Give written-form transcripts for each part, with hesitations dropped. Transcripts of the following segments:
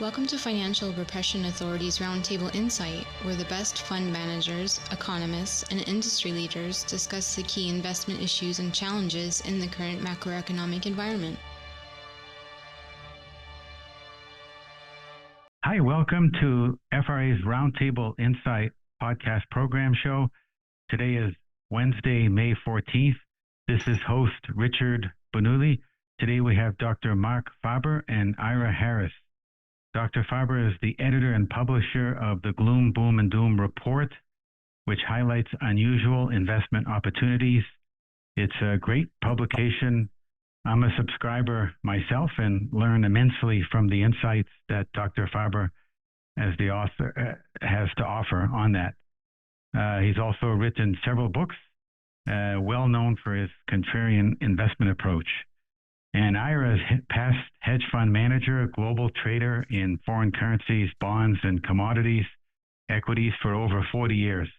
Welcome to Financial Repression Authority's Roundtable Insight, where the best fund managers, economists, and industry leaders discuss the key investment issues and challenges in the current macroeconomic environment. Hi, welcome to FRA's Roundtable Insight podcast program show. Today is Wednesday, May 14th. This is host Richard Bonulli. Today we have Dr. Marc Faber and Ira Harris. Dr. Faber is the editor and publisher of the Gloom, Boom, and Doom report, which highlights unusual investment opportunities. It's a great publication. I'm a subscriber myself and learn immensely from the insights that Dr. Faber, as the author, has to offer on that. He's also written several books, well known for his contrarian investment approach. And Ira is past hedge fund manager, global trader in foreign currencies, bonds, and commodities, equities for over 40 years.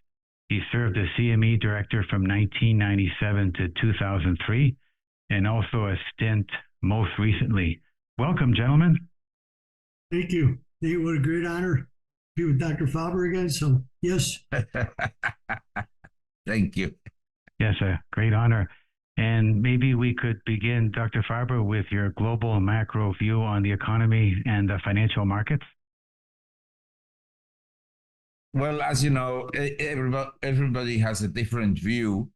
He served as CME director from 1997 to 2003, and also a stint most recently. Welcome, gentlemen. Thank you. What a great honor to be with Dr. Faber again. So, yes. Thank you. Yes, a great honor. And maybe we could begin, Dr. Faber, with your global macro view on the economy and the financial markets. Well, as you know, everybody has a different view,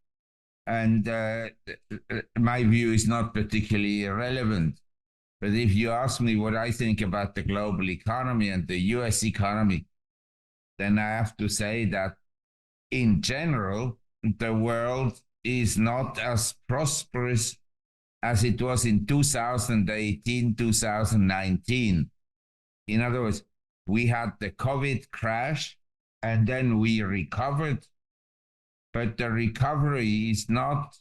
and my view is not particularly irrelevant. But if you ask me what I think about the global economy and the US economy, then I have to say that in general, the world is not as prosperous as it was in 2018, 2019. In other words, we had the COVID crash and then we recovered, but the recovery is not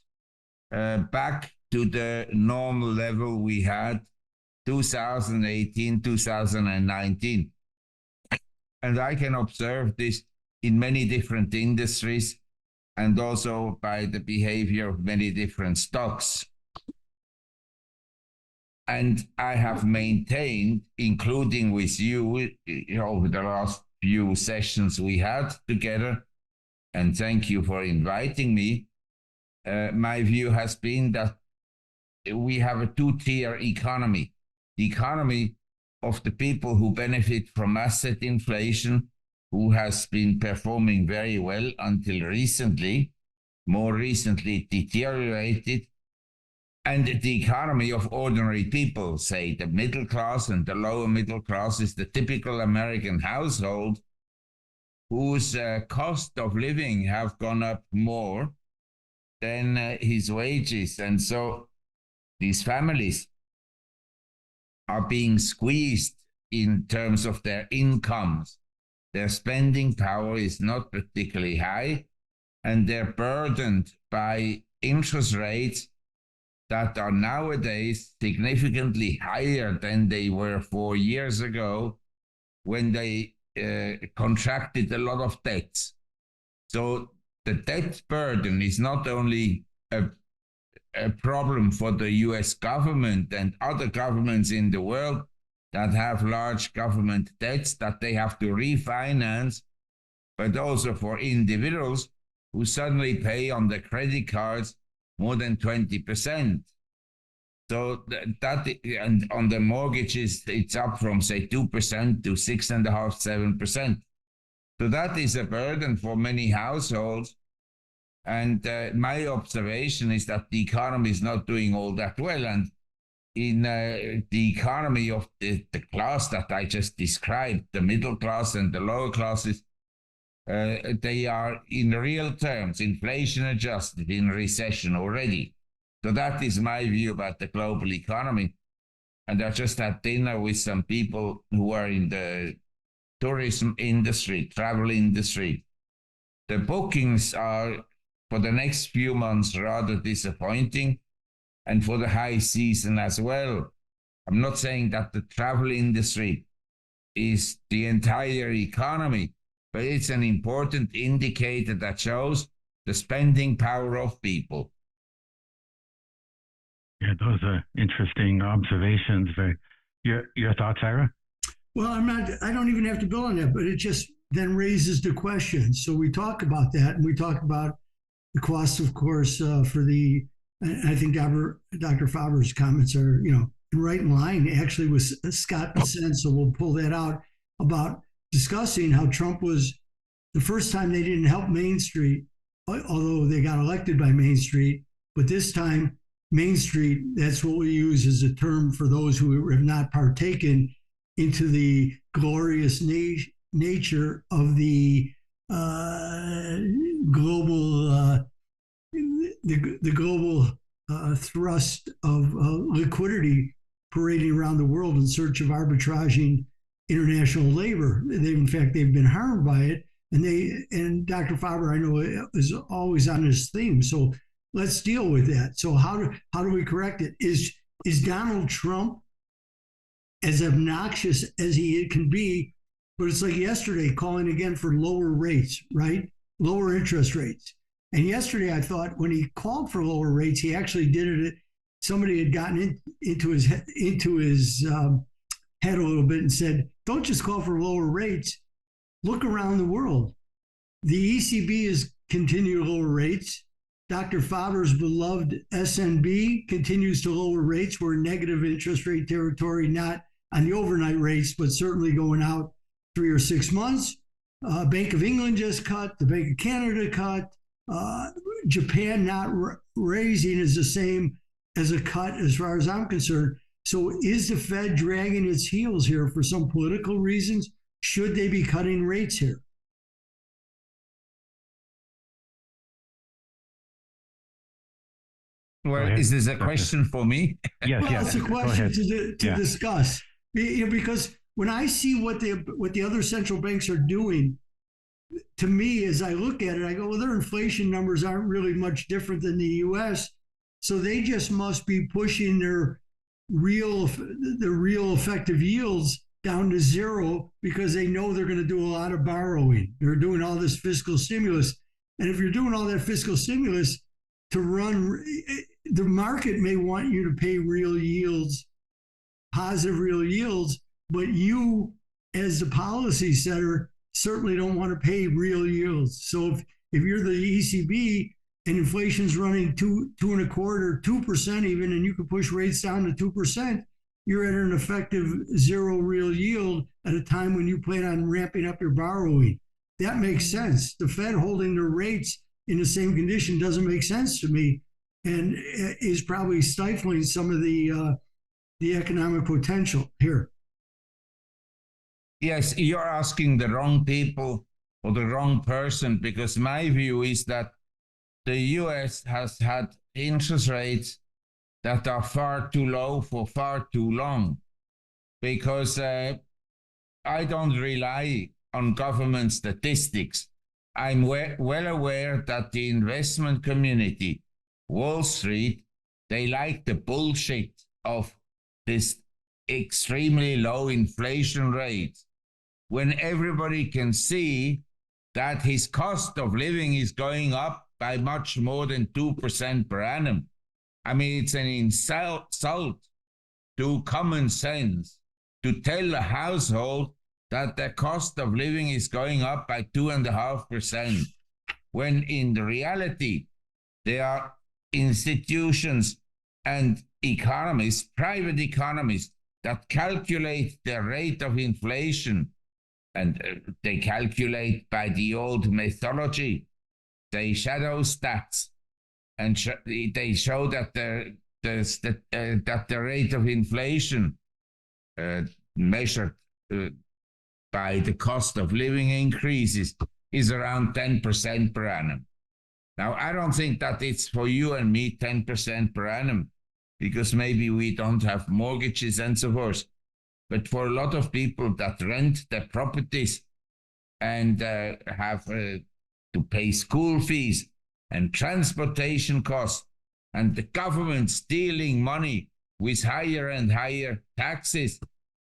back to the normal level we had 2018, 2019. And I can observe this in many different industries, and also by the behavior of many different stocks. And I have maintained, including with you, over the last few sessions we had together, and thank you for inviting me, my view has been that we have a two-tier economy. The economy of the people who benefit from asset inflation, who has been performing very well until recently, more recently deteriorated, and the economy of ordinary people, say the middle class and the lower middle class, is the typical American household whose cost of living have gone up more than his wages. And so these families are being squeezed in terms of their incomes. Their spending power is not particularly high, and they're burdened by interest rates that are nowadays significantly higher than they were 4 years ago when they contracted a lot of debts. So the debt burden is not only a problem for the US government and other governments in the world that have large government debts that they have to refinance, but also for individuals who suddenly pay on the credit cards more than 20%. So and on the mortgages, it's up from, say, 2% to 6.5%, 7%. So that is a burden for many households. And my observation is that the economy is not doing all that well. And in the economy of the class that I just described, the middle class and the lower classes, they are in real terms, inflation adjusted, in recession already. So that is my view about the global economy. And I just had dinner with some people who are in the tourism industry, travel industry. The bookings are, for the next few months, rather disappointing, and for the high season as well. I'm not saying that the travel industry is the entire economy, but it's an important indicator that shows the spending power of people. Yeah, those are interesting observations. Your thoughts, Ira? Well, I don't even have to build on that, but it just then raises the question. So we talk about that, and we talk about the cost, of course, I think Dr. Faber's comments are, right in line actually with Scott Pacent, so we'll pull that out, about discussing how Trump was, the first time they didn't help Main Street, although they got elected by Main Street, but this time Main Street, that's what we use as a term for those who have not partaken into the glorious nature of the global thrust of liquidity parading around the world in search of arbitraging international labor. They've been harmed by it, and Dr. Faber, I know, is always on his theme. So let's deal with that. So how do we correct it? Is Donald Trump, as obnoxious as he can be, but it's like yesterday calling again for lower rates, right? Lower interest rates. And yesterday I thought when he called for lower rates, he actually did it. Somebody had gotten into his head a little bit and said, don't just call for lower rates. Look around the world. The ECB is continuing to lower rates. Dr. Faber's beloved SNB continues to lower rates. We're in negative interest rate territory, not on the overnight rates, but certainly going out 3 or 6 months. Bank of England just cut. The Bank of Canada cut. Japan not raising is the same as a cut as far as I'm concerned. So is the Fed dragging its heels here for some political reasons? Should they be cutting rates here? Well, is this a question for me? Yes, well, yes. it's a question to discuss. Because when I see what the other central banks are doing, to me, as I look at it, I go, well, their inflation numbers aren't really much different than the U.S., so they just must be pushing their real effective yields down to zero because they know they're going to do a lot of borrowing. They're doing all this fiscal stimulus. And if you're doing all that fiscal stimulus to run, the market may want you to pay real yields, positive real yields, but you, as the policy setter, certainly don't want to pay real yields. So if you're the ECB and inflation's running 2.25%, 2% even, and you can push rates down to 2%, you're at an effective zero real yield at a time when you plan on ramping up your borrowing. That makes sense. The Fed holding their rates in the same condition doesn't make sense to me, and is probably stifling some of the economic potential here. Yes, you're asking the wrong people or the wrong person, because my view is that the US has had interest rates that are far too low for far too long, because I don't rely on government statistics. I'm well aware that the investment community, Wall Street, they like the bullshit of this extremely low inflation rate, when everybody can see that his cost of living is going up by much more than 2% per annum. I mean, it's an insult to common sense to tell a household that the cost of living is going up by 2.5%, when in the reality, there are institutions and economists, private economists, that calculate the rate of inflation, and they calculate by the old methodology. They shadow stats, and they show that the rate of inflation measured by the cost of living increases is around 10% per annum. Now, I don't think that it's for you and me 10% per annum, because maybe we don't have mortgages and so forth. But for a lot of people that rent their properties and have to pay school fees and transportation costs, and the government stealing money with higher and higher taxes,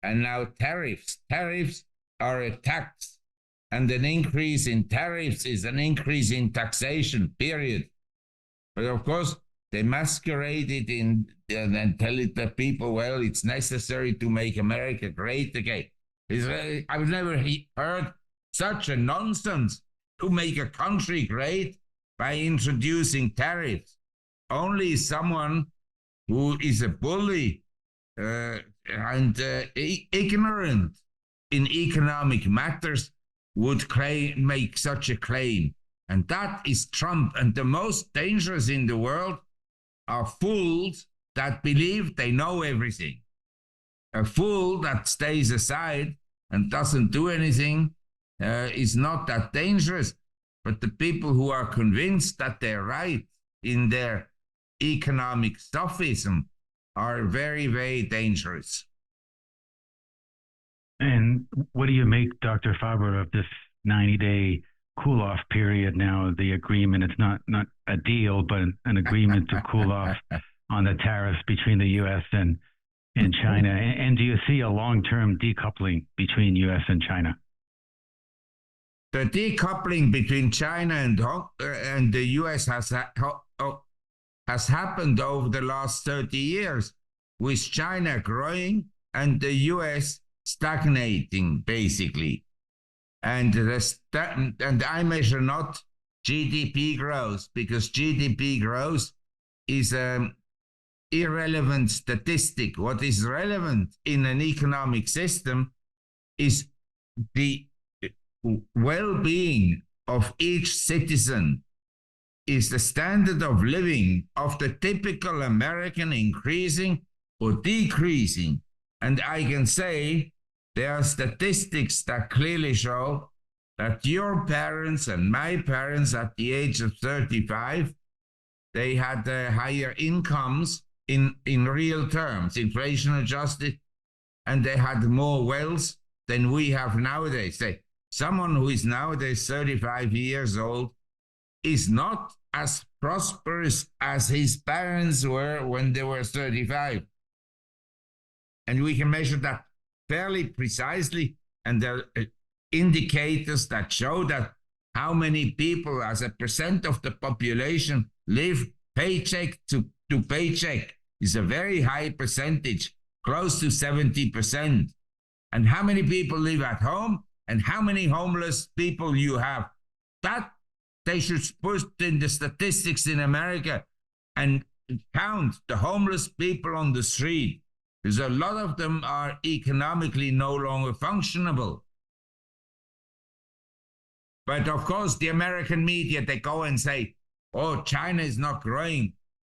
and now tariffs. Tariffs are a tax, and an increase in tariffs is an increase in taxation, period. But of course, they masquerade it in and tell it to people, well, it's necessary to make America great again. I've never heard such a nonsense to make a country great by introducing tariffs. Only someone who is a bully and ignorant in economic matters would make such a claim. And that is Trump. And the most dangerous in the world are fools that believe they know everything. A fool that stays aside and doesn't do anything is not that dangerous. But the people who are convinced that they're right in their economic sophism are very, very dangerous. And what do you make, Dr. Faber, of this 90-day cool-off period now, the agreement? It's not a deal, but an agreement to cool off on the tariffs between the U.S. and China. And do you see a long-term decoupling between U.S. and China? The decoupling between China and the U.S. has happened over the last 30 years, with China growing and the U.S. stagnating, basically. And I measure not GDP growth, because GDP growth is an irrelevant statistic. What is relevant in an economic system is the well-being of each citizen, is the standard of living of the typical American increasing or decreasing. And I can say there are statistics that clearly show that your parents and my parents at the age of 35, they had higher incomes in real terms, inflation adjusted, and they had more wealth than we have nowadays. Someone who is nowadays 35 years old is not as prosperous as his parents were when they were 35. And we can measure that fairly precisely. And there are indicators that show that how many people as a percent of the population live paycheck to paycheck is a very high percentage, close to 70%. And how many people live at home and how many homeless people you have, that they should put in the statistics in America and count the homeless people on the street, because a lot of them are economically no longer functionable. But of course, the American media, they go and say, oh, China is not growing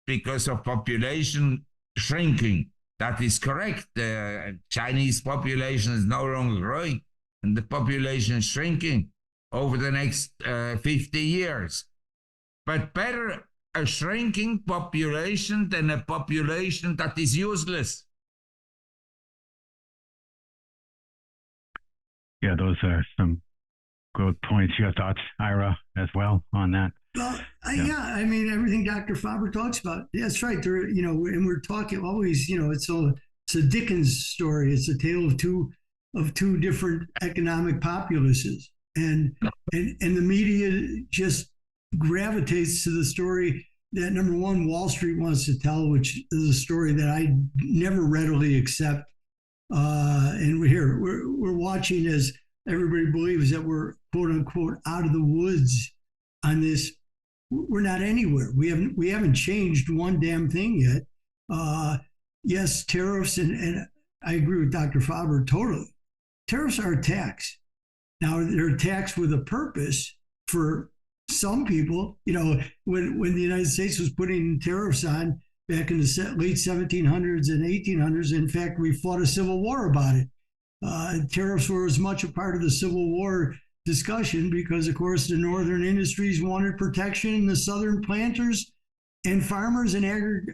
because of population shrinking. That is correct. The Chinese population is no longer growing, and the population is shrinking over the next 50 years. But better a shrinking population than a population that is useless. Yeah, those are some good points. Your thoughts, Ira, as well on that? Well, yeah, I mean, everything Dr. Faber talks about. Yeah, that's right. There, and we're talking always, it's a Dickens story. It's a tale of two different economic populaces, and the media just gravitates to the story that, number one, Wall Street wants to tell, which is a story that I never readily accept. And we're watching as everybody believes that we're quote unquote out of the woods on this. We're not anywhere. We haven't changed one damn thing yet. Yes, tariffs, and I agree with Dr. Faber totally. Tariffs are a tax. Now, they're a tax with a purpose for some people. When the United States was putting tariffs on back in the late 1700s and 1800s, in fact, we fought a civil war about it. Tariffs were as much a part of the Civil War discussion because, of course, the northern industries wanted protection, and the southern planters and farmers and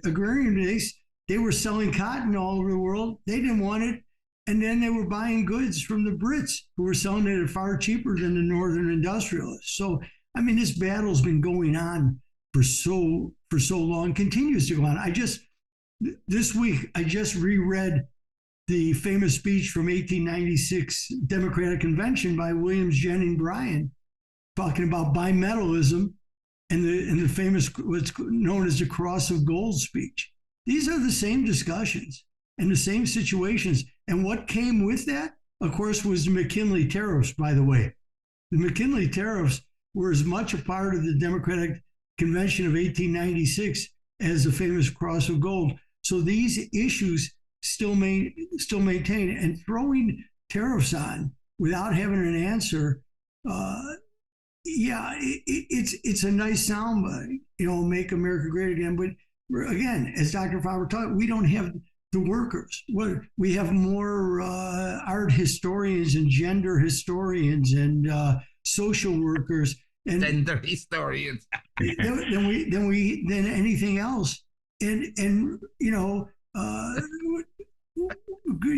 agrarian base, they were selling cotton all over the world. They didn't want it. And then they were buying goods from the Brits, who were selling it far cheaper than the northern industrialists. So, I mean, this battle's been going on for so long, continues to go on. This week, I just reread the famous speech from 1896 Democratic Convention by Williams Jennings Bryan, talking about bimetallism and the famous, what's known as the Cross of Gold speech. These are the same discussions and the same situations. And what came with that? of course, was the McKinley tariffs, by the way. The McKinley tariffs were as much a part of the Democratic Convention of 1896 as the famous Cross of Gold. So these issues still maintain, and throwing tariffs on without having an answer, it's a nice soundbite, make America great again. But again, as Dr. Faber taught, we don't have the workers. We have more art historians and gender historians and social workers and gender historians than anything else. And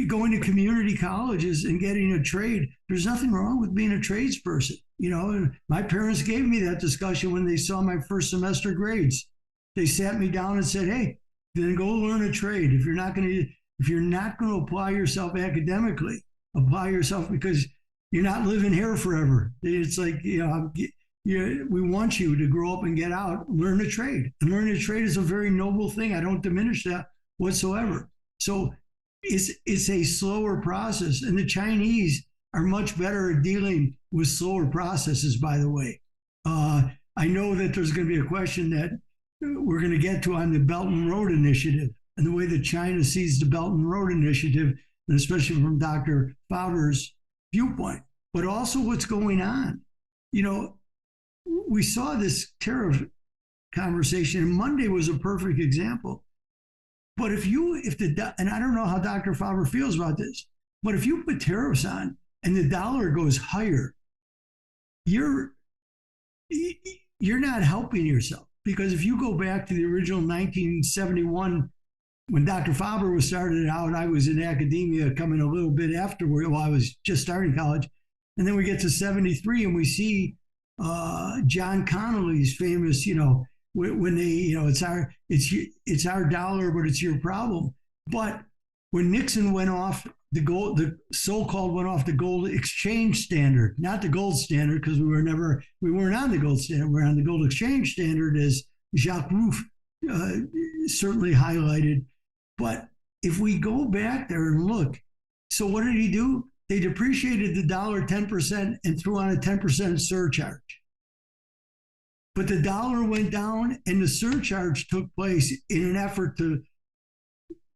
going to community colleges and getting a trade. There's nothing wrong with being a tradesperson. My parents gave me that discussion when they saw my first semester grades. They sat me down and said, "Hey, then go learn a trade. If you're not going to apply yourself academically, apply yourself, because you're not living here forever. It's like, we want you to grow up and get out, learn a trade. And learning a trade is a very noble thing. I don't diminish that whatsoever. So it's a slower process. And the Chinese are much better at dealing with slower processes, by the way. I know that there's going to be a question that we're going to get to on the Belt and Road Initiative and the way that China sees the Belt and Road Initiative, and especially from Dr. Faber's viewpoint, but also what's going on. We saw this tariff conversation, and Monday was a perfect example. But and I don't know how Dr. Faber feels about this, but if you put tariffs on and the dollar goes higher, you're not helping yourself. Because if you go back to the original 1971, when Dr. Faber was started out, I was in academia coming a little bit afterward. Well, I was just starting college. And then we get to 73 and we see John Connolly's famous, when they, it's our dollar, but it's your problem. But when Nixon went off the so-called went off the gold exchange standard, not the gold standard, because we weren't on the gold standard. We're on the gold exchange standard, as Jacques Rueff certainly highlighted. But if we go back there and look, so what did he do? They depreciated the dollar 10% and threw on a 10% surcharge. But the dollar went down and the surcharge took place in an effort to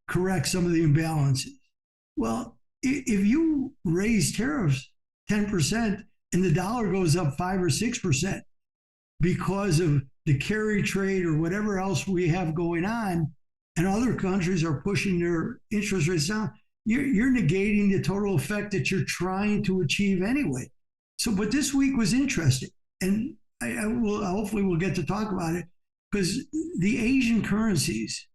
correct some of the imbalances. Well, if you raise tariffs 10% and the dollar goes up 5 or 6% because of the carry trade or whatever else we have going on, and other countries are pushing their interest rates down, you're negating the total effect that you're trying to achieve anyway. So, but this week was interesting, and hopefully we'll get to talk about it, because the Asian currencies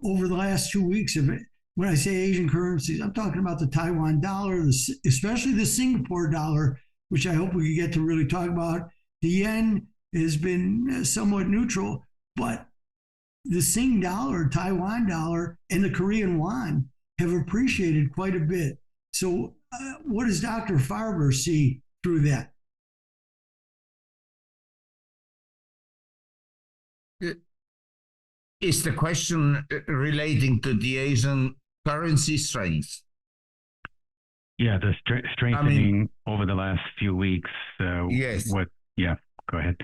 over the last 2 weeks of it, when I say Asian currencies, I'm talking about the Taiwan dollar, especially the Singapore dollar, which I hope we can get to really talk about. The yen has been somewhat neutral, but the Sing dollar, Taiwan dollar, and the Korean won have appreciated quite a bit. So what does Dr. Faber see through that? Is the question relating to the Asian currency strength? Yeah, the strengthening over the last few weeks. Yes. Yeah, go ahead.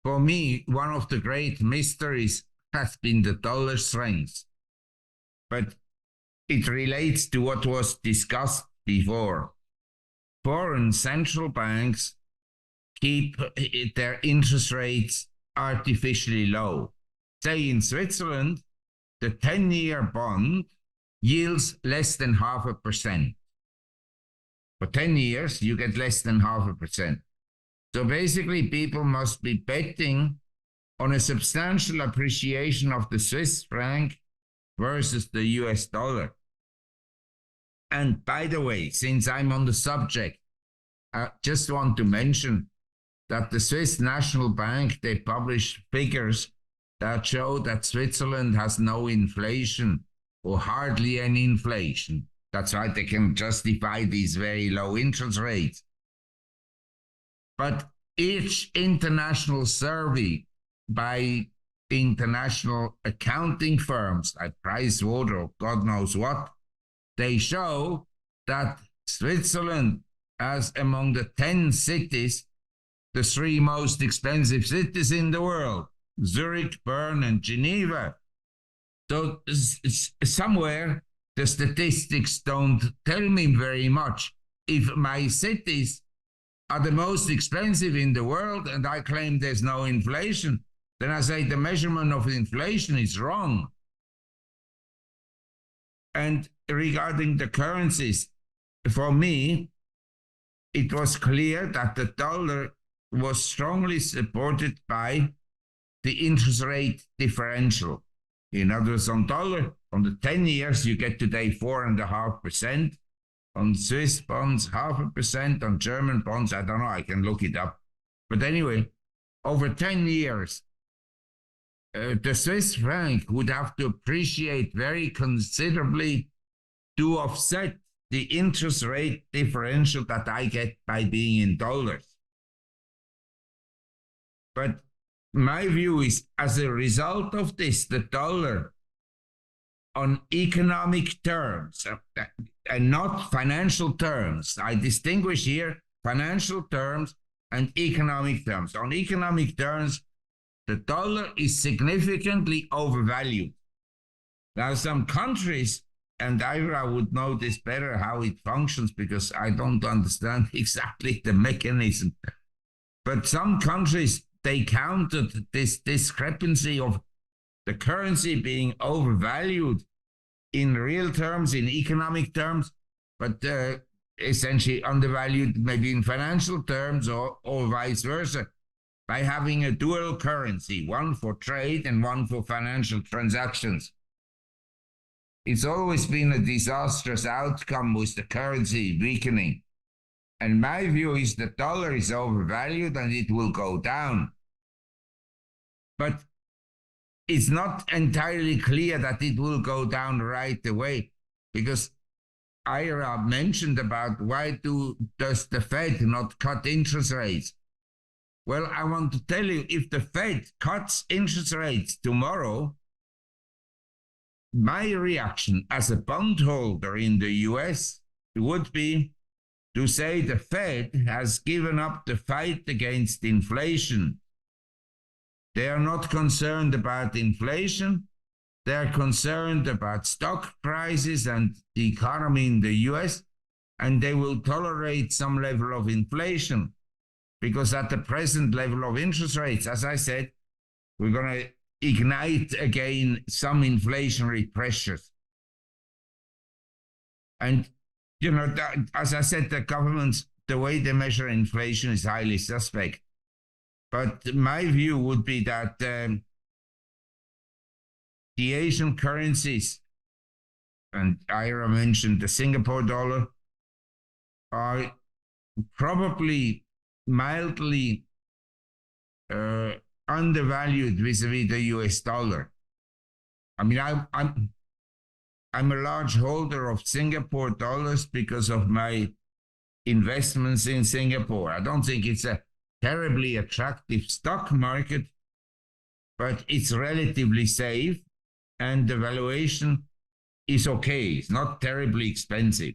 For me, one of the great mysteries has been the dollar strength. But it relates to what was discussed before. Foreign central banks keep their interest rates artificially low. Say in Switzerland, the 10-year bond yields less than 0.5%. For 10 years, you get less than 0.5%. So basically, people must be betting on a substantial appreciation of the Swiss franc versus the US dollar. And by the way, since I'm on the subject, I just want to mention that the Swiss National Bank, they published figures that show that Switzerland has no inflation or hardly any inflation. That's why they can justify these very low interest rates. But each international survey by international accounting firms like Pricewaterhouse or God knows what, they show that Switzerland has among the 10 cities the 3 most expensive cities in the world: Zurich, Bern, and Geneva. So somewhere the statistics don't tell me very much. If my cities are the most expensive in the world and I claim there's no inflation, then I say the measurement of inflation is wrong. And regarding the currencies, for me, it was clear that the dollar was strongly supported by the interest rate differential. In other words, on dollar, on the 10 years, you get today 4.5%. On Swiss bonds, 0.5%. On German bonds, I don't know, I can look it up. But anyway, over 10 years, the Swiss franc would have to appreciate very considerably to offset the interest rate differential that I get by being in dollars. But my view is, as a result of this, the dollar on economic terms and not financial terms, I distinguish here financial terms and economic terms. On economic terms, the dollar is significantly overvalued. Now, some countries, and Ira would know this better, how it functions, because I don't understand exactly the mechanism. But some countries, they counted this discrepancy of the currency being overvalued in real terms, in economic terms, but essentially undervalued maybe in financial terms or vice versa, by having a dual currency, one for trade and one for financial transactions. It's always been a disastrous outcome with the currency weakening. And my view is the dollar is overvalued and it will go down. But it's not entirely clear that it will go down right away, because Ira mentioned about why does the Fed not cut interest rates? Well, I want to tell you, if the Fed cuts interest rates tomorrow, my reaction as a bondholder in the US would be to say the Fed has given up the fight against inflation. They are not concerned about inflation. They are concerned about stock prices and the economy in the US, and they will tolerate some level of inflation, because at the present level of interest rates, as I said, we're going to ignite again some inflationary pressures. And, you know, as I said, the governments, the way they measure inflation is highly suspect. But my view would be that the Asian currencies, and Ira mentioned the Singapore dollar, are probably mildly undervalued vis-a-vis the US dollar. I mean, I'm a large holder of Singapore dollars because of my investments in Singapore. I don't think it's a terribly attractive stock market, but it's relatively safe and the valuation is okay. It's not terribly expensive.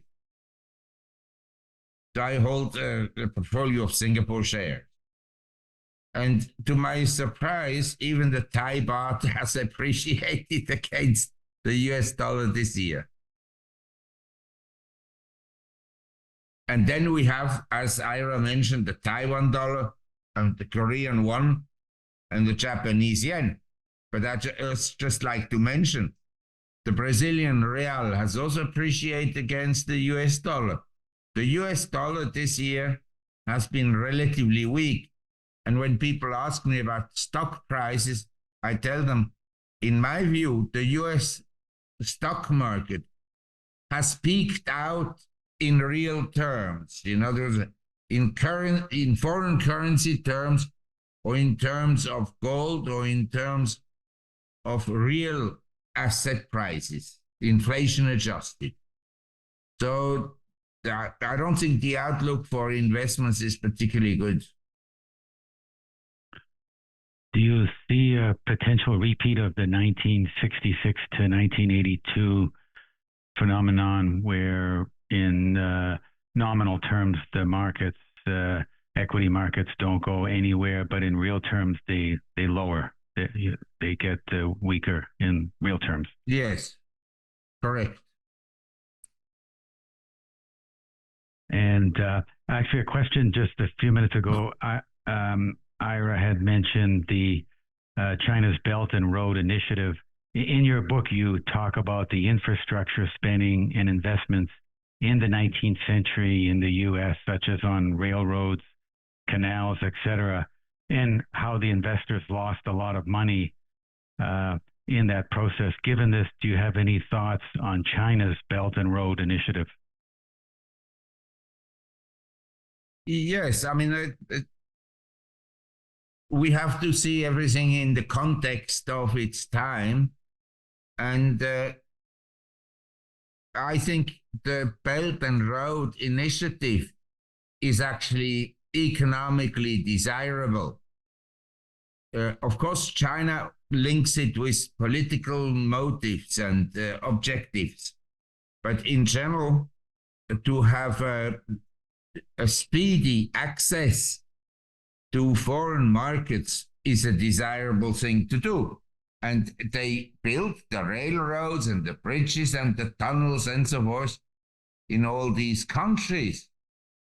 So I hold a portfolio of Singapore shares. And to my surprise, even the Thai baht has appreciated against the US dollar this year. And then we have, as Ira mentioned, the Taiwan dollar and the Korean won and the Japanese yen. But I just like to mention, the Brazilian real has also appreciated against the US dollar. The US dollar this year has been relatively weak. And when people ask me about stock prices, I tell them, in my view, the US stock market has peaked out in real terms. In other words, in foreign currency terms, or in terms of gold, or in terms of real asset prices, inflation adjusted. So I don't think the outlook for investments is particularly good. Do you see a potential repeat of the 1966 to 1982 phenomenon where in nominal terms, the markets, equity markets don't go anywhere, but in real terms, they lower. They get weaker in real terms. Yes, correct. And actually, a question just a few minutes ago, Ira had mentioned the China's Belt and Road Initiative. In your book, you talk about the infrastructure spending and investments in the 19th century in the U.S., such as on railroads, canals, etc., and how the investors lost a lot of money in that process. Given this, do you have any thoughts on China's Belt and Road Initiative? Yes, I mean, we have to see everything in the context of its time. And I think the Belt and Road Initiative is actually economically desirable. Of course, China links it with political motives and objectives. But in general, to have a speedy access to foreign markets is a desirable thing to do. And they built the railroads and the bridges and the tunnels and so forth in all these countries.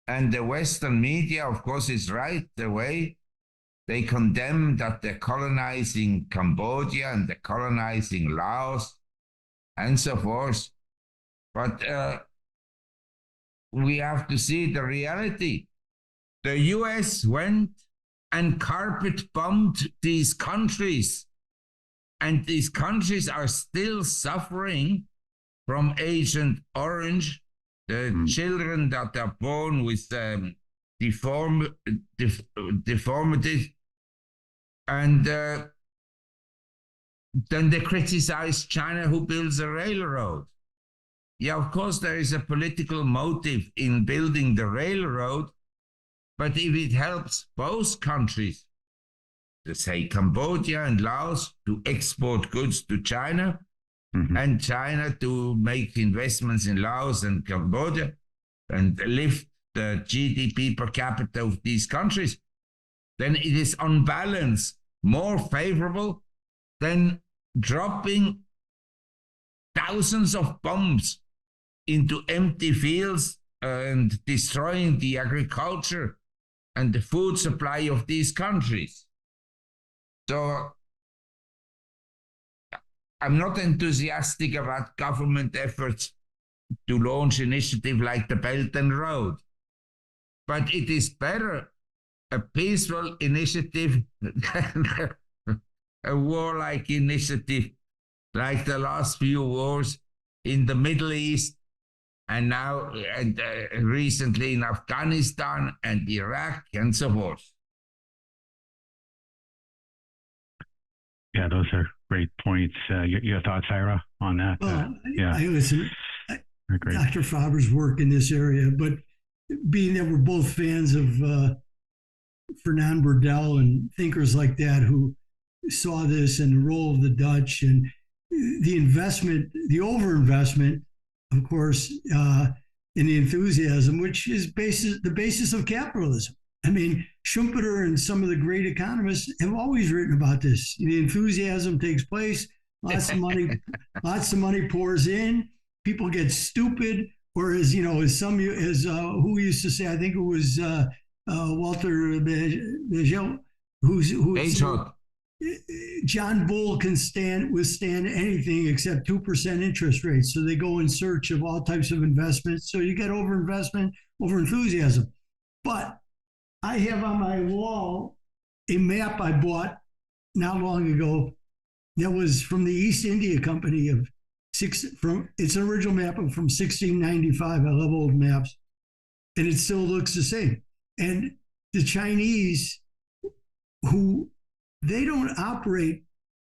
And the Western media, of course, is right the way they condemn that they're colonizing Cambodia and they're colonizing Laos and so forth. But we have to see the reality. The US went and carpet bombed these countries, and these countries are still suffering from Agent Orange, the children that are born with deformities. And then they criticize China who builds a railroad. Yeah, of course, there is a political motive in building the railroad, but if it helps both countries, to say Cambodia and Laos, to export goods to China, and China to make investments in Laos and Cambodia and lift the GDP per capita of these countries, then it is on balance more favorable than dropping thousands of bombs into empty fields and destroying the agriculture and the food supply of these countries. So I'm not enthusiastic about government efforts to launch initiative like the Belt and Road, but it is better a peaceful initiative than a warlike initiative like the last few wars in the Middle East and now and recently in Afghanistan and Iraq and so forth. Yeah, those are great points. Your thoughts, Ira, on that? Well, yeah, I listen. Dr. Faber's work in this area, but being that we're both fans of Fernand Braudel and thinkers like that who saw this and the role of the Dutch and the investment, the overinvestment, of course, in the enthusiasm, which is the basis of capitalism. I mean, Schumpeter and some of the great economists have always written about this. The enthusiasm takes place, lots of money pours in, people get stupid, or as who used to say, I think it was Walter Bagehot, who's John Bull can withstand anything except 2% interest rates. So they go in search of all types of investments. So you get overinvestment, overenthusiasm. But I have on my wall a map I bought not long ago that was from the East India Company it's an original map from 1695. I love old maps. And it still looks the same. And the Chinese, who they don't operate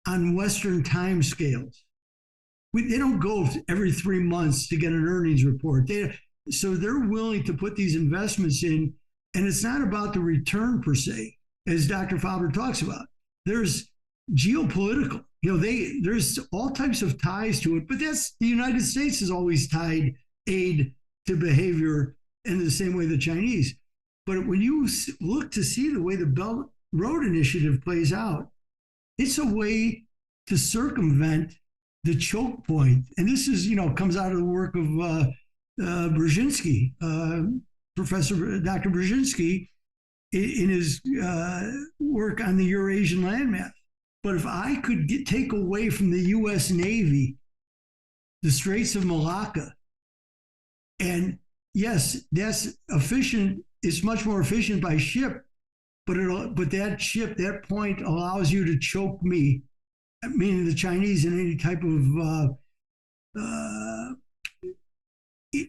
on Western time scales. They don't go every 3 months to get an earnings report. So they're willing to put these investments in, and it's not about the return per se, as Dr. Faber talks about. There's geopolitical. There's all types of ties to it, but that's the United States has always tied aid to behavior in the same way the Chinese. But when you look to see the way the Belt and Road Initiative plays out, it's a way to circumvent the choke point. And this is, comes out of the work of Brzezinski, Professor Dr. Brzezinski, in his work on the Eurasian landmass. But if I could take away from the U.S. Navy the Straits of Malacca, and yes, that's efficient. It's much more efficient by ship, but that point allows you to choke me, meaning the Chinese, in any type of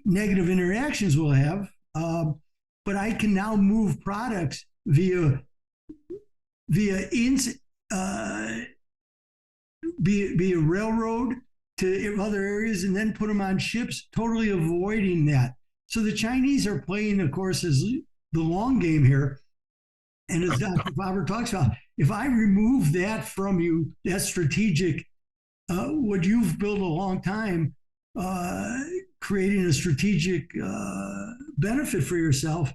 negative interactions we'll have. But I can now move products via railroad to other areas and then put them on ships, totally avoiding that. So the Chinese are playing, of course, as the long game here. And as Dr. Faber talks about, if I remove that from you, that strategic, what you've built a long time, creating a strategic benefit for yourself,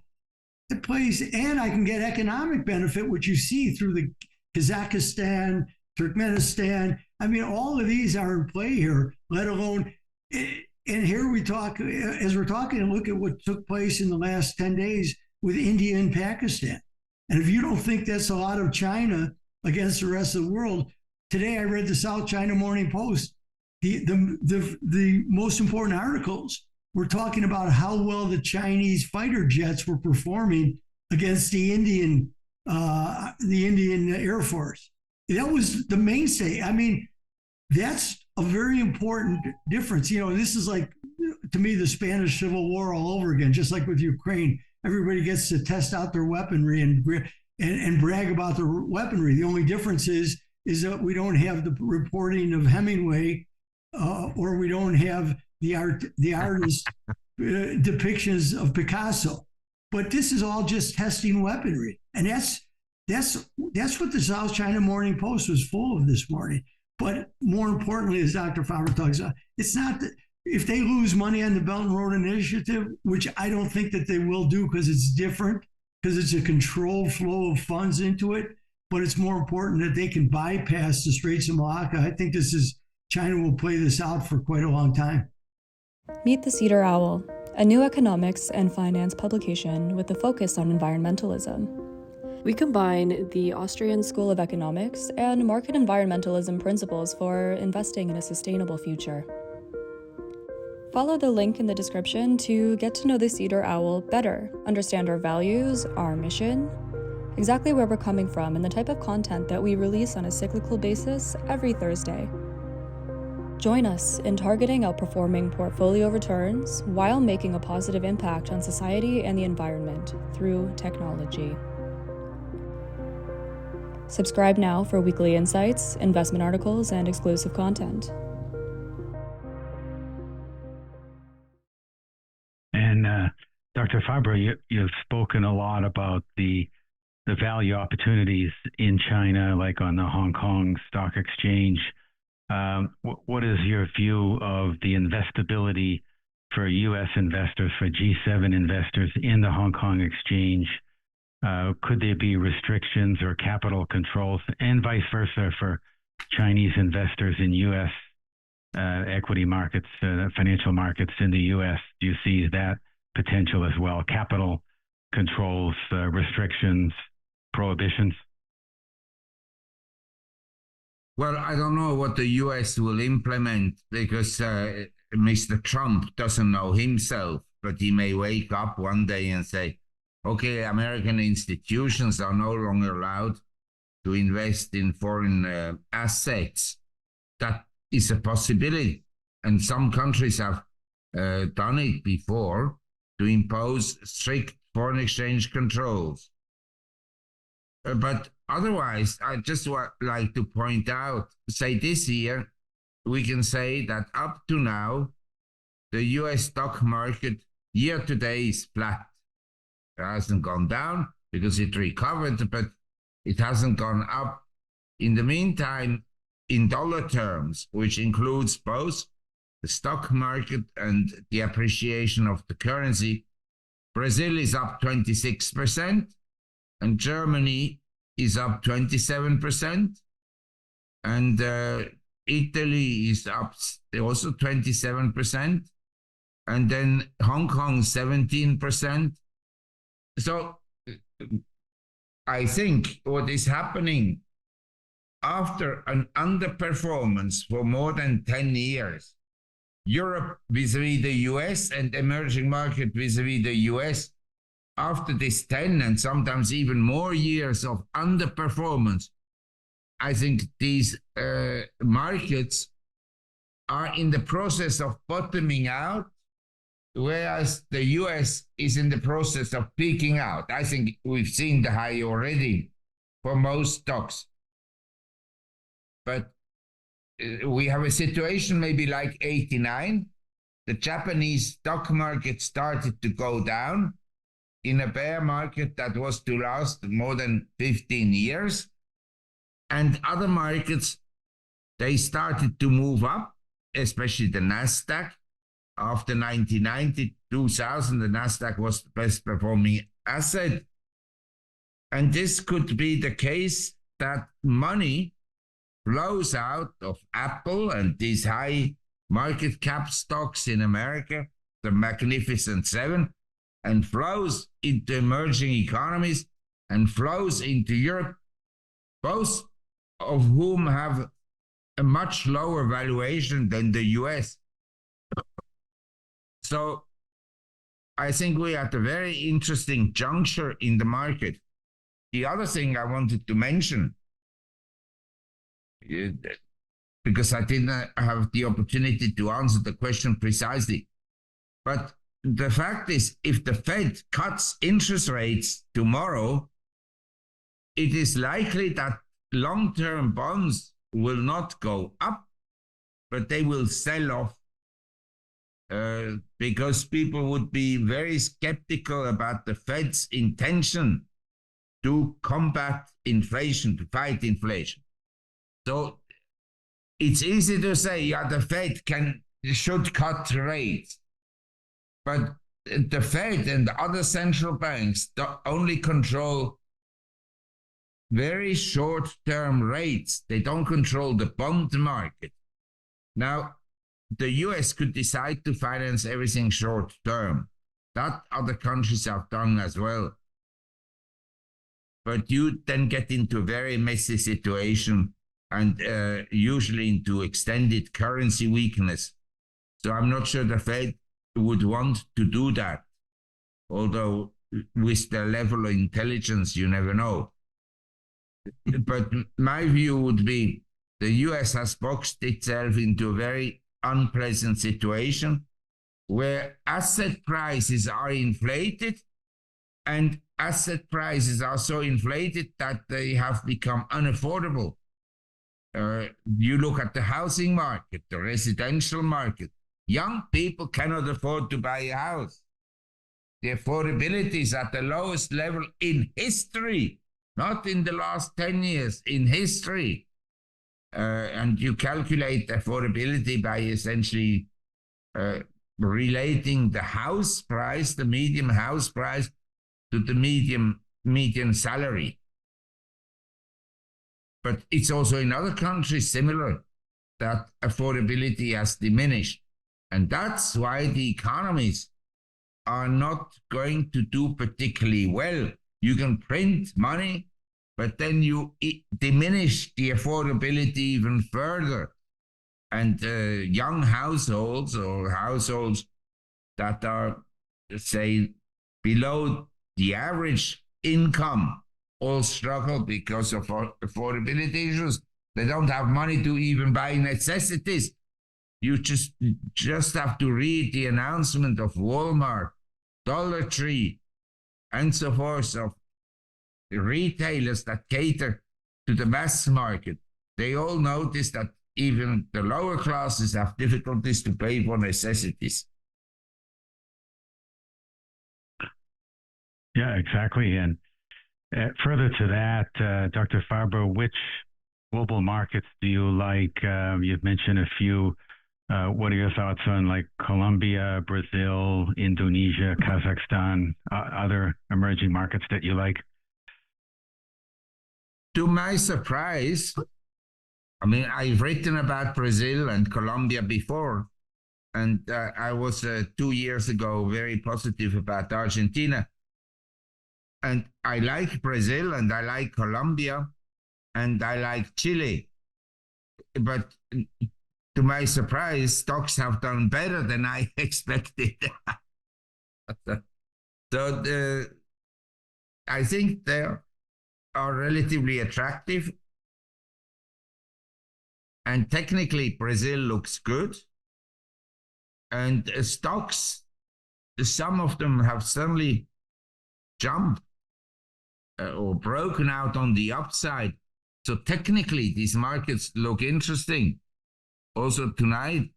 it plays, and I can get economic benefit, which you see through the Kazakhstan, Turkmenistan. I mean, all of these are in play here, let alone, and here we talk, as we're talking, and look at what took place in the last 10 days with India and Pakistan. And if you don't think that's a lot of China against the rest of the world, today I read the South China Morning Post. The most important articles were talking about how well the Chinese fighter jets were performing against the Indian Air Force. That was the mainstay. I mean, that's a very important difference. This is like, to me, the Spanish Civil War all over again, just like with Ukraine. Everybody gets to test out their weaponry and brag about their weaponry. The only difference is that we don't have the reporting of Hemingway, or we don't have the artist depictions of Picasso. But this is all just testing weaponry, and that's what the South China Morning Post was full of this morning. But more importantly, as Dr. Faber talks about, it's not that if they lose money on the Belt and Road Initiative, which I don't think that they will do because it's different, because it's a controlled flow of funds into it, but it's more important that they can bypass the Straits of Malacca. I think China will play this out for quite a long time. Meet the Cedar Owl, a new economics and finance publication with a focus on environmentalism. We combine the Austrian School of Economics and Market Environmentalism principles for investing in a sustainable future. Follow the link in the description to get to know the Cedar Owl better, understand our values, our mission, exactly where we're coming from, and the type of content that we release on a cyclical basis every Thursday. Join us in targeting outperforming portfolio returns while making a positive impact on society and the environment through technology. Subscribe now for weekly insights, investment articles, and exclusive content. And Dr. Faber, you've spoken a lot about the value opportunities in China, like on the Hong Kong Stock Exchange. What is your view of the investability for U.S. investors, for G7 investors in the Hong Kong Exchange? Could there be restrictions or capital controls, and vice versa for Chinese investors in U.S. Equity markets, financial markets in the U.S.? Do you see that potential as well? Capital controls, restrictions, prohibitions? Well, I don't know what the U.S. will implement, because Mr. Trump doesn't know himself, but he may wake up one day and say, okay, American institutions are no longer allowed to invest in foreign assets. That is a possibility. And some countries have done it before, to impose strict foreign exchange controls. But otherwise, I just like to point out, say this year, we can say that up to now, the US stock market year to date is flat. It hasn't gone down because it recovered, but it hasn't gone up In the meantime, in dollar terms, which includes both the stock market and the appreciation of the currency, Brazil is up 26%, and Germany is up 27%, and Italy is up also 27%, and then Hong Kong 17%. So I think what is happening after an underperformance for more than 10 years, Europe vis-a-vis the US and emerging market vis-a-vis the US, after this 10 and sometimes even more years of underperformance, I think these markets are in the process of bottoming out, whereas the US is in the process of peaking out. I think we've seen the high already for most stocks. But we have a situation maybe like 89. The Japanese stock market started to go down in a bear market that was to last more than 15 years. And other markets, they started to move up, especially the Nasdaq. After 1990, 2000, the Nasdaq was the best performing asset. And this could be the case that money flows out of Apple and these high market cap stocks in America, the Magnificent Seven, and flows into emerging economies and flows into Europe, both of whom have a much lower valuation than the US. So I think we're at a very interesting juncture in the market. The other thing I wanted to mention, because I didn't have the opportunity to answer the question precisely, but the fact is, if the Fed cuts interest rates tomorrow, it is likely that long-term bonds will not go up, but they will sell off because people would be very skeptical about the Fed's intention to combat inflation, to fight inflation. So it's easy to say, yeah, the Fed should cut rates, but the Fed and other central banks only control very short-term rates. They don't control the bond market. Now, the US could decide to finance everything short-term. That other countries have done as well. But you then get into a very messy situation and usually into extended currency weakness. So I'm not sure the Fed would want to do that. Although with the level of intelligence, you never know. But my view would be the US has boxed itself into a very unpleasant situation where asset prices are inflated, and asset prices are so inflated that they have become unaffordable. You look at the housing market, the residential market. Young people cannot afford to buy a house. The affordability is at the lowest level in history, not in the last 10 years, in history. And you calculate affordability by essentially relating the house price, the median house price, to the median salary. But it's also in other countries similar, that affordability has diminished. And that's why the economies are not going to do particularly well. You can print money, but then you diminish the affordability even further. And young households or households that are, say, below the average income all struggle because of affordability issues. They don't have money to even buy necessities. You just have to read the announcement of Walmart, Dollar Tree, and so forth, of retailers that cater to the mass market. They all notice that even the lower classes have difficulties to pay for necessities. Yeah, exactly. And further to that, Dr. Faber, which global markets do you like? You've mentioned a few. What are your thoughts on like Colombia, Brazil, Indonesia, Kazakhstan, other emerging markets that you like? To my surprise, I mean, I've written about Brazil and Colombia before, and I was 2 years ago very positive about Argentina. And I like Brazil and I like Colombia and I like Chile. But to my surprise, stocks have done better than I expected. So I think they are relatively attractive. And technically, Brazil looks good. And stocks, some of them have suddenly jumped or broken out on the upside. So technically, these markets look interesting. Also tonight,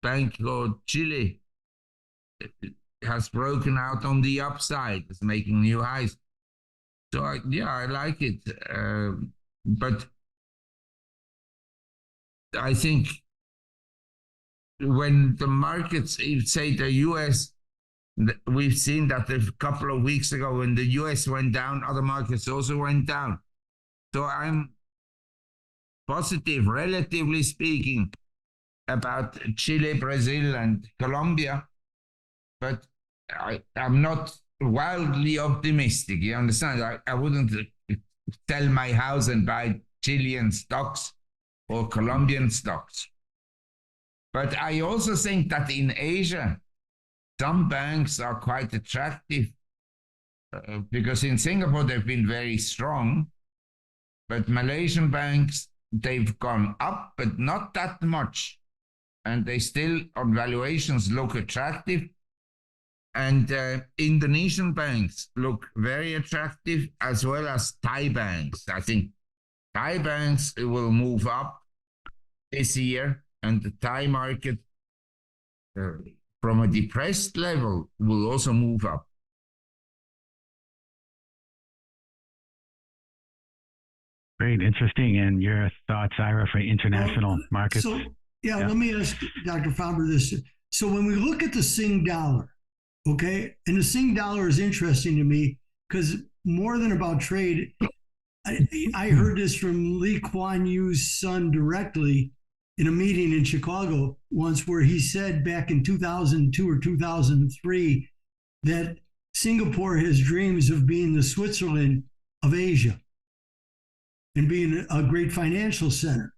Banco Chile has broken out on the upside. It's making new highs. So I like it. But I think when the markets, say the US, we've seen that a couple of weeks ago when the US went down, other markets also went down. So I'm positive, relatively speaking, about Chile, Brazil, and Colombia, but I'm not wildly optimistic. You understand? I wouldn't sell my house and buy Chilean stocks or Colombian stocks. But I also think that in Asia, some banks are quite attractive because in Singapore, they've been very strong, but Malaysian banks, they've gone up, but not that much. And they still, on valuations, look attractive. And Indonesian banks look very attractive, as well as Thai banks. I think Thai banks will move up this year, and the Thai market, from a depressed level, will also move up. Great, interesting. And your thoughts, Ira, for international markets? Let me ask Dr. Faber this. So when we look at the Sing dollar, okay, and the Sing dollar is interesting to me because more than about trade, I heard this from Lee Kuan Yew's son directly in a meeting in Chicago once, where he said back in 2002 or 2003 that Singapore has dreams of being the Switzerland of Asia and being a great financial center.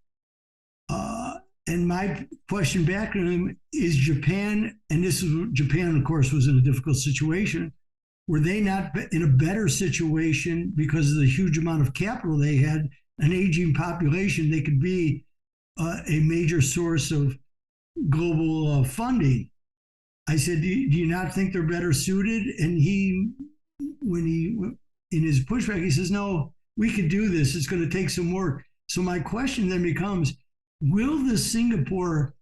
And my question back to him is, Japan, and Japan, of course, was in a difficult situation. Were they not in a better situation because of the huge amount of capital they had, an aging population? They could be a major source of global funding. I said, do you not think they're better suited? And in his pushback, he says, no, we could do this. It's going to take some work. So my question then becomes, will the Singapore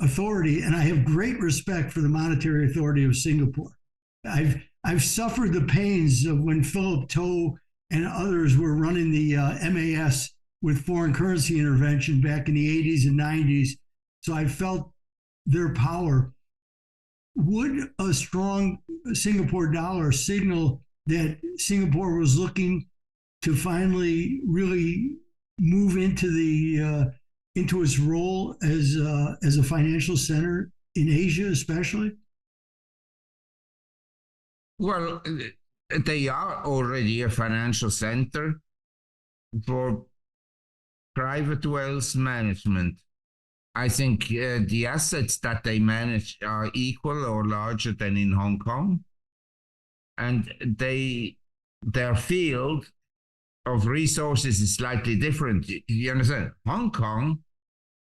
authority, and I have great respect for the monetary authority of Singapore. I've suffered the pains of when Philip Toe and others were running the MAS with foreign currency intervention back in the 80s and 90s. So I felt their power. Would a strong Singapore dollar signal that Singapore was looking to finally really move into its role as a financial center in Asia, especially? Well, they are already a financial center for private wealth management. I think the assets that they manage are equal or larger than in Hong Kong, and their field of resources is slightly different. You understand? Hong Kong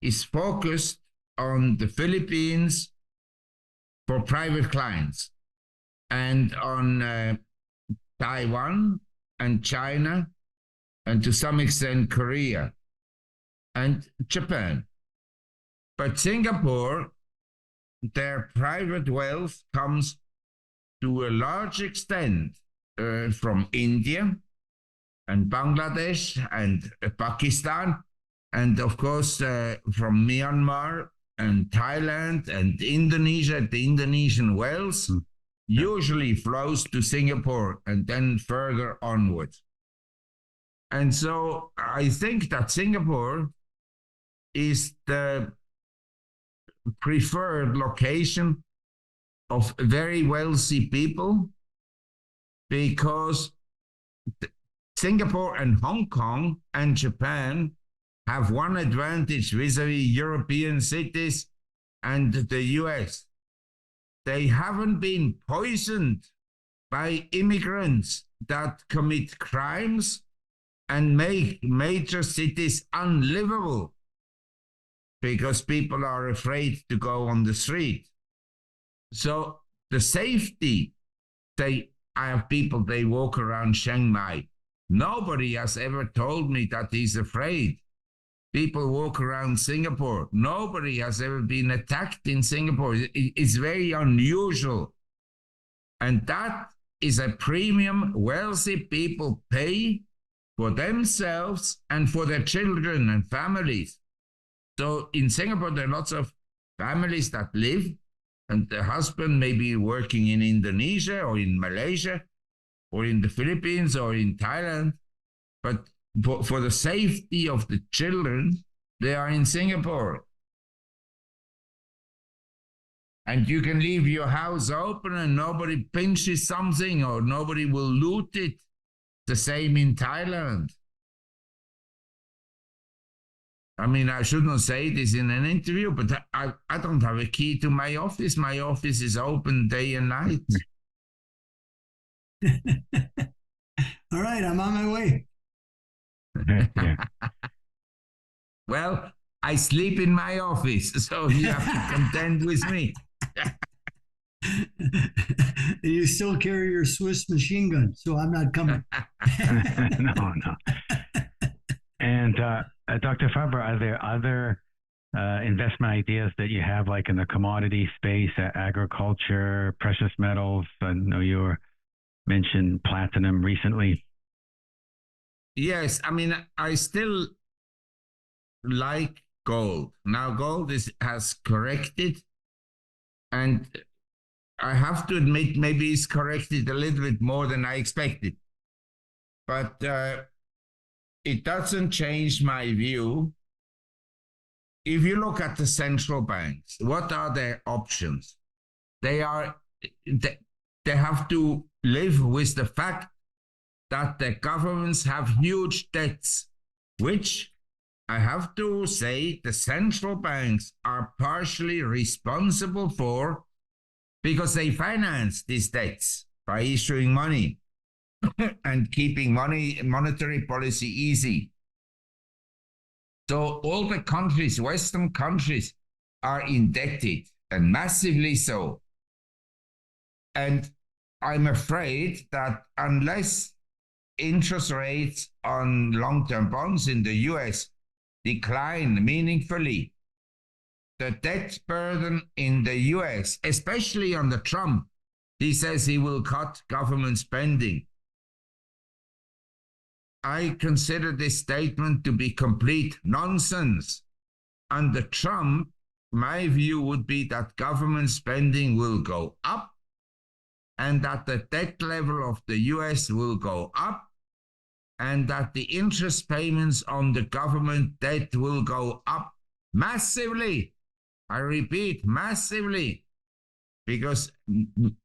is focused on the Philippines for private clients and on Taiwan and China and to some extent Korea and Japan. But Singapore, their private wealth comes to a large extent from India and Bangladesh and Pakistan, and of course from Myanmar and Thailand and Indonesia, the Indonesian wealth usually flows to Singapore and then further onwards. And so I think that Singapore is the preferred location of very wealthy people, because Singapore and Hong Kong and Japan have one advantage vis-a-vis European cities and the US. They haven't been poisoned by immigrants that commit crimes and make major cities unlivable because people are afraid to go on the street. So the safety, I have people, they walk around Chiang Mai. Nobody has ever told me that he's afraid. People walk around Singapore. Nobody has ever been attacked in Singapore. It's very unusual. And that is a premium wealthy people pay for themselves and for their children and families. So in Singapore, there are lots of families that live, and the husband may be working in Indonesia or in Malaysia or in the Philippines or in Thailand. But for the safety of the children, they are in Singapore. And you can leave your house open and nobody pinches something or nobody will loot it. The same in Thailand. I mean, I shouldn't say this in an interview, but I don't have a key to my office. My office is open day and night. All right, I'm on my way. Yeah. Well, I sleep in my office, so you have to contend with me. You still carry your Swiss machine gun, so I'm not coming. No. And Dr. Faber, are there other investment ideas that you have, like in the commodity space, agriculture, precious metals? I know you mentioned platinum recently. Yes, I mean, I still like gold. Now, gold has corrected, and I have to admit, maybe it's corrected a little bit more than I expected. But it doesn't change my view. If you look at the central banks, what are their options? They have to live with the fact that the governments have huge debts, which I have to say the central banks are partially responsible for, because they finance these debts by issuing money and keeping monetary policy easy. So all the countries, Western countries, are indebted, and massively so. And I'm afraid that unless interest rates on long-term bonds in the US decline meaningfully, the debt burden in the US, especially under Trump, he says he will cut government spending. I consider this statement to be complete nonsense. Under Trump, my view would be that government spending will go up and that the debt level of the US will go up and that the interest payments on the government debt will go up massively. I repeat, massively, because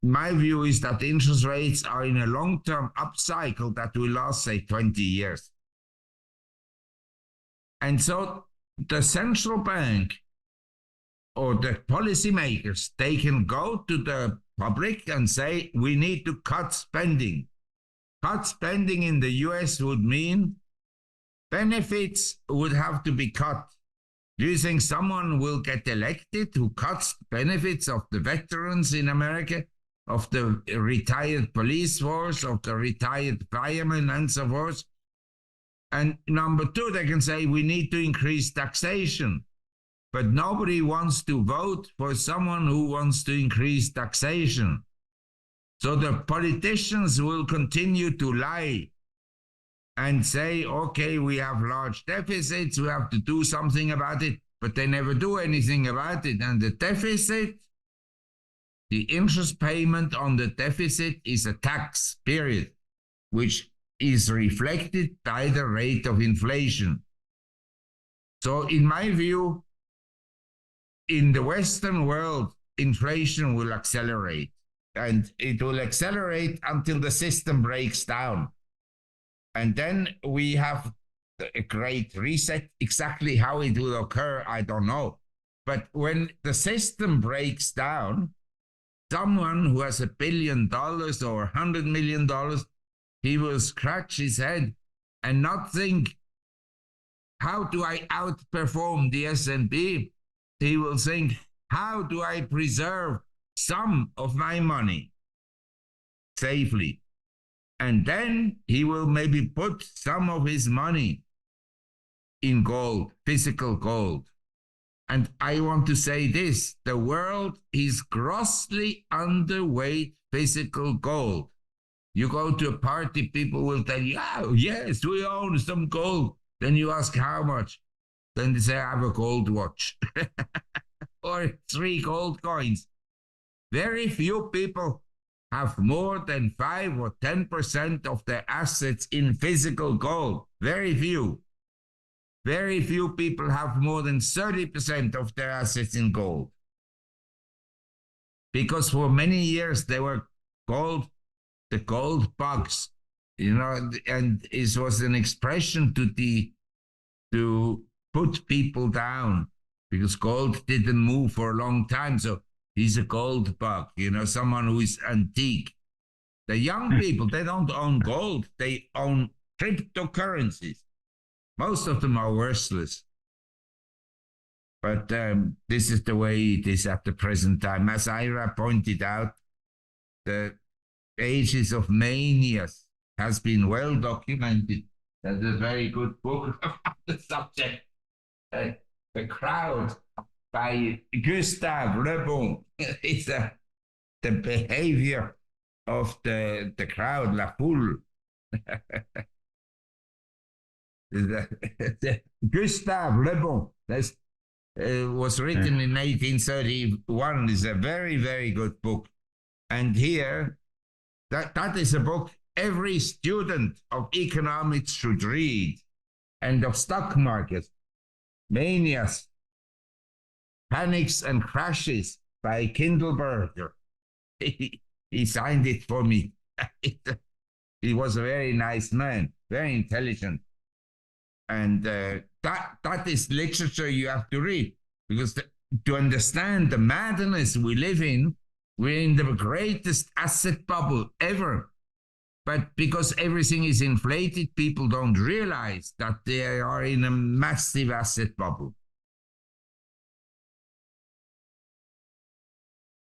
my view is that interest rates are in a long-term upcycle that will last, say, 20 years. And so the central bank or the policymakers, they can go to the public and say, we need to cut spending. Cut spending in the US would mean benefits would have to be cut. Do you think someone will get elected who cuts benefits of the veterans in America, of the retired police force, of the retired firemen, and so forth? And number two, they can say we need to increase taxation. But nobody wants to vote for someone who wants to increase taxation. So the politicians will continue to lie and say, okay, we have large deficits, we have to do something about it, but they never do anything about it. And the deficit, the interest payment on the deficit is a tax, period, which is reflected by the rate of inflation. So in my view, in the Western world, inflation will accelerate, and it will accelerate until the system breaks down. And then we have a great reset. Exactly how it will occur, I don't know. But when the system breaks down, someone who has $1 billion or $100 million, he will scratch his head and not think, how do I outperform the S&P? He will think, how do I preserve some of my money safely? And then he will maybe put some of his money in gold, physical gold. And I want to say this, the world is grossly underweight physical gold. You go to a party, people will tell you, oh, yes, we own some gold. Then you ask how much. Then they say, I have a gold watch. Or 3 gold coins. Very few people have more than 5 or 10% of their assets in physical gold. Very few. Very few people have more than 30% of their assets in gold. Because for many years they were called the gold bugs, and it was an expression to put people down, because gold didn't move for a long time. So he's a gold bug, someone who is antique. The young people, they don't own gold. They own cryptocurrencies. Most of them are worthless. But this is the way it is at the present time. As Ira pointed out, the ages of manias has been well documented. There's a very good book about the subject, The Crowd, by Gustave Le Bon. It's the behavior of the crowd, la foule. Gustave Le Bon was written in 1831. It's a very, very good book. And here, that is a book every student of economics should read, and of stock markets. Manias, Panics and Crashes by Kindleberger. He signed it for me. He was a very nice man, very intelligent. And that is literature you have to read, because to understand the madness we live in, we're in the greatest asset bubble ever. But because everything is inflated, people don't realize that they are in a massive asset bubble.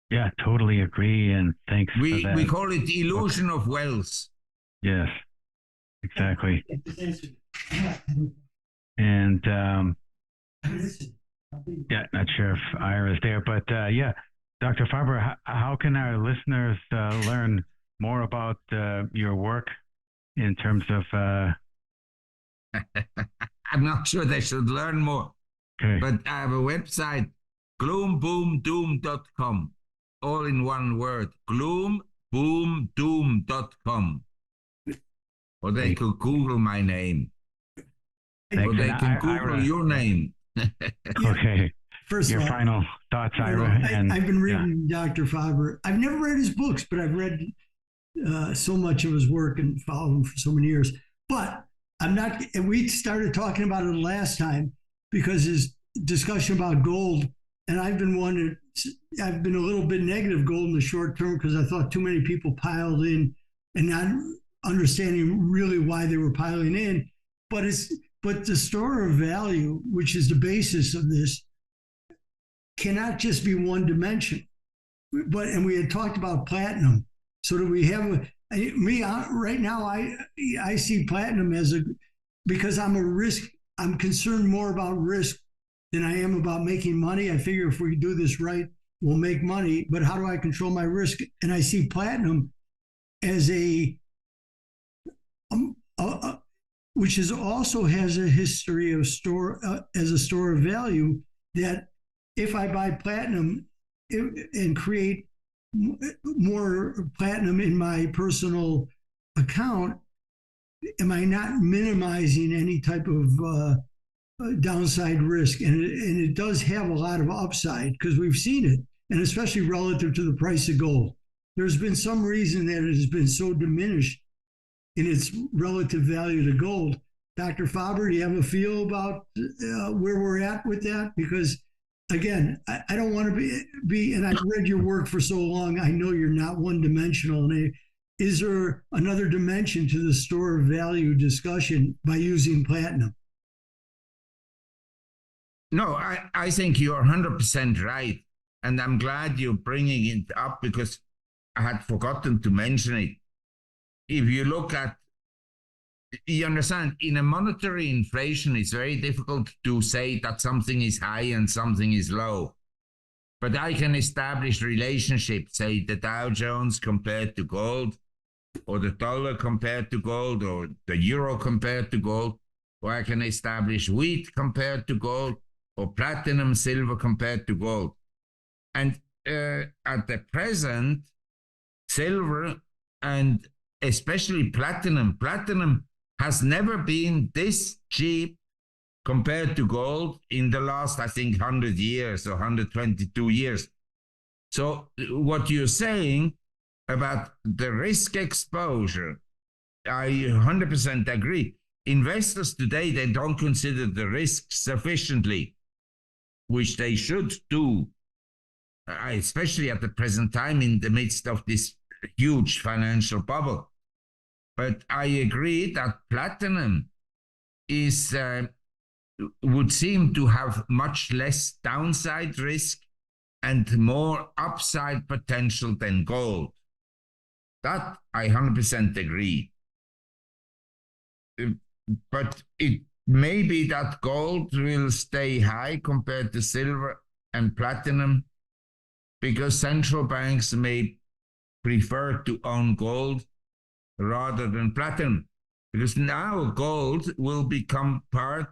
Yeah, totally agree. And thanks for that. We call it the illusion of wealth. Yes, exactly. And yeah, not sure if Ira's there, but yeah, Dr. Faber, how can our listeners learn more about your work in terms of... I'm not sure they should learn more, but I have a website, gloomboomdoom.com, all in one word, gloomboomdoom.com. Or they could Google my name. Or they can Google your name. Okay. First your of all, final thoughts, Ira. I've been reading Dr. Faber. I've never read his books, but I've read so much of his work and followed him for so many years. But I'm not, and we started talking about it last time because his discussion about gold, and I've been a little bit negative gold in the short term because I thought too many people piled in and not understanding really why they were piling in. But the store of value, which is the basis of this, cannot just be one dimension. And we had talked about platinum. So do we have right now, I see platinum because I'm concerned more about risk than I am about making money. I figure if we do this right, we'll make money, but how do I control my risk? And I see platinum as which is also has a history of as a store of value, that if I buy platinum and create more platinum in my personal account, am I not minimizing any type of downside risk? And it does have a lot of upside because we've seen it, and especially relative to the price of gold. There's been some reason that it has been so diminished in its relative value to gold. Dr. Faber, do you have a feel about where we're at with that? Because again, I don't want to be, and I've read your work for so long, I know you're not one-dimensional. And is there another dimension to the store of value discussion by using platinum? No, I think you're 100% right. And I'm glad you're bringing it up because I had forgotten to mention it. If you look at, you understand, in a monetary inflation, it's very difficult to say that something is high and something is low. But I can establish relationships, say the Dow Jones compared to gold, or the dollar compared to gold, or the euro compared to gold, or I can establish wheat compared to gold, or platinum, silver compared to gold. And at the present, silver and especially platinum has never been this cheap compared to gold in the last, I think, 100 years or 122 years. So what you're saying about the risk exposure, I 100% agree. Investors today, they don't consider the risk sufficiently, which they should do, especially at the present time in the midst of this huge financial bubble. But I agree that platinum is would seem to have much less downside risk and more upside potential than gold. That I 100% agree. But it may be that gold will stay high compared to silver and platinum because central banks may prefer to own gold rather than platinum, because now gold will become part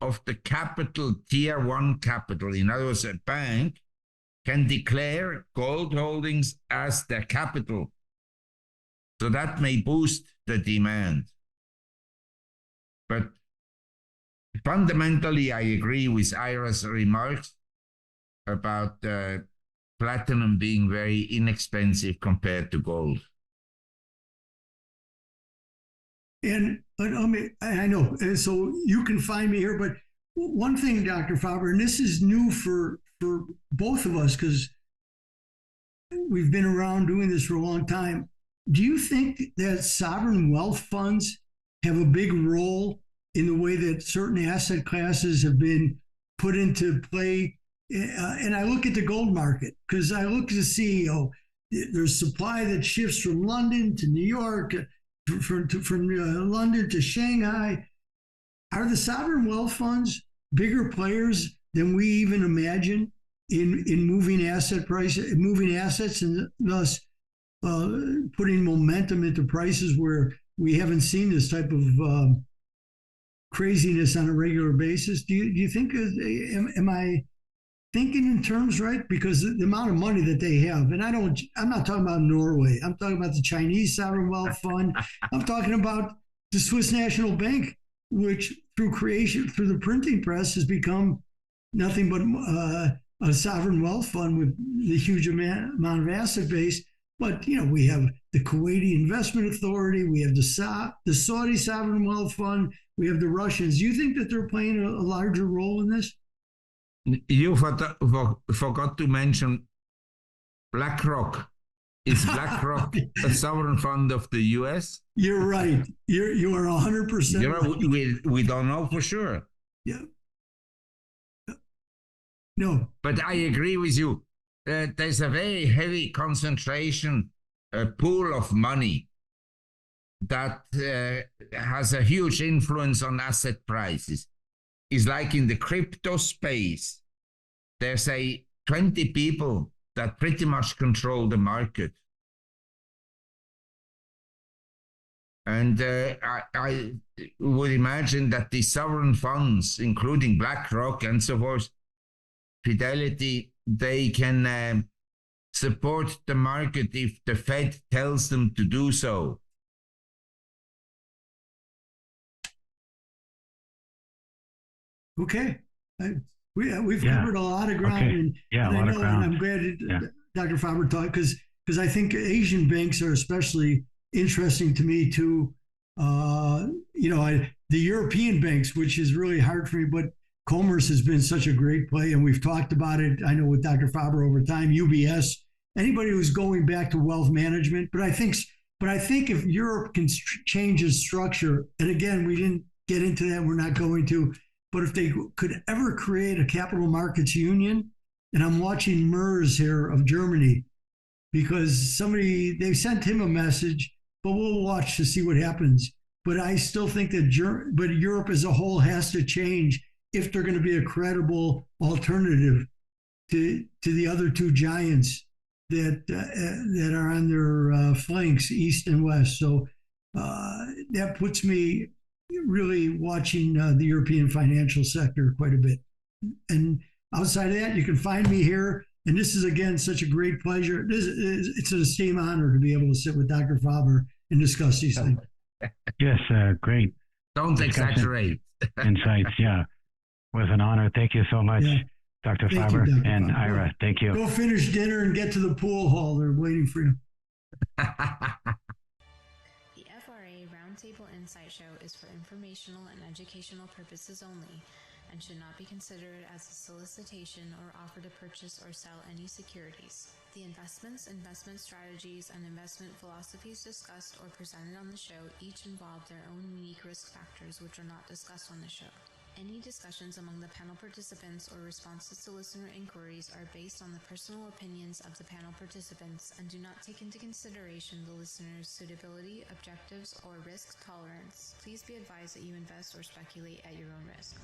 of the capital, tier 1 capital. In other words, a bank can declare gold holdings as their capital. So that may boost the demand. But fundamentally, I agree with Ira's remarks about platinum being very inexpensive compared to gold. And I know, and so you can find me here, but one thing, Dr. Faber, and this is new for both of us because we've been around doing this for a long time. Do you think that sovereign wealth funds have a big role in the way that certain asset classes have been put into play? And I look at the gold market because I look to see, there's supply that shifts from London to New York, from London to Shanghai. Are the sovereign wealth funds bigger players than we even imagine in moving moving assets, and thus putting momentum into prices where we haven't seen this type of craziness on a regular basis? Do you think, am I thinking in terms right? Because the amount of money that they have, and I'm not talking about Norway. I'm talking about the Chinese sovereign wealth fund. I'm talking about the Swiss National Bank, which through the printing press has become nothing but a sovereign wealth fund with the huge amount of asset base. But, we have the Kuwaiti Investment Authority, we have the Saudi Sovereign Wealth Fund, we have the Russians. Do you think that they're playing a larger role in this? You forgot to mention BlackRock. Is BlackRock a sovereign fund of the U.S.? You're right. You are 100% right. We don't know for sure. Yeah. No. But I agree with you. There's a very heavy concentration, pool of money that has a huge influence on asset prices. It's like in the crypto space, there's 20 people that pretty much control the market. And I would imagine that the sovereign funds, including BlackRock and so forth, Fidelity, they can support the market if the Fed tells them to do so. Okay. We've covered a lot of ground. Okay. And a lot of ground. And I'm glad Dr. Faber talked, because I think Asian banks are especially interesting to me too. The European banks, which is really hard for me, but Commerce has been such a great play, and we've talked about it, I know, with Dr. Faber over time, UBS, anybody who's going back to wealth management. But I think if Europe can change its structure, and again, we didn't get into that, we're not going to, but if they could ever create a capital markets union, and I'm watching Merz here of Germany, because they sent him a message, but we'll watch to see what happens. But I still think that Europe as a whole has to change if they're going to be a credible alternative to the other two giants that are on their flanks, east and west. So that puts me really watching the European financial sector quite a bit. And outside of that, you can find me here. And this is, again, such a great pleasure. It's an esteemed honor to be able to sit with Dr. Faber and discuss these things. Yes, great. Don't exaggerate. Insights, yeah. It was an honor. Thank you so much, Dr. Faber and Ira. Thank you. Go finish dinner and get to the pool hall. They're waiting for you. The FRA Roundtable Insight Show is for informational and educational purposes only and should not be considered as a solicitation or offer to purchase or sell any securities. The investments, investment strategies, and investment philosophies discussed or presented on the show each involve their own unique risk factors which are not discussed on the show. Any discussions among the panel participants or responses to listener inquiries are based on the personal opinions of the panel participants and do not take into consideration the listener's suitability, objectives, or risk tolerance. Please be advised that you invest or speculate at your own risk.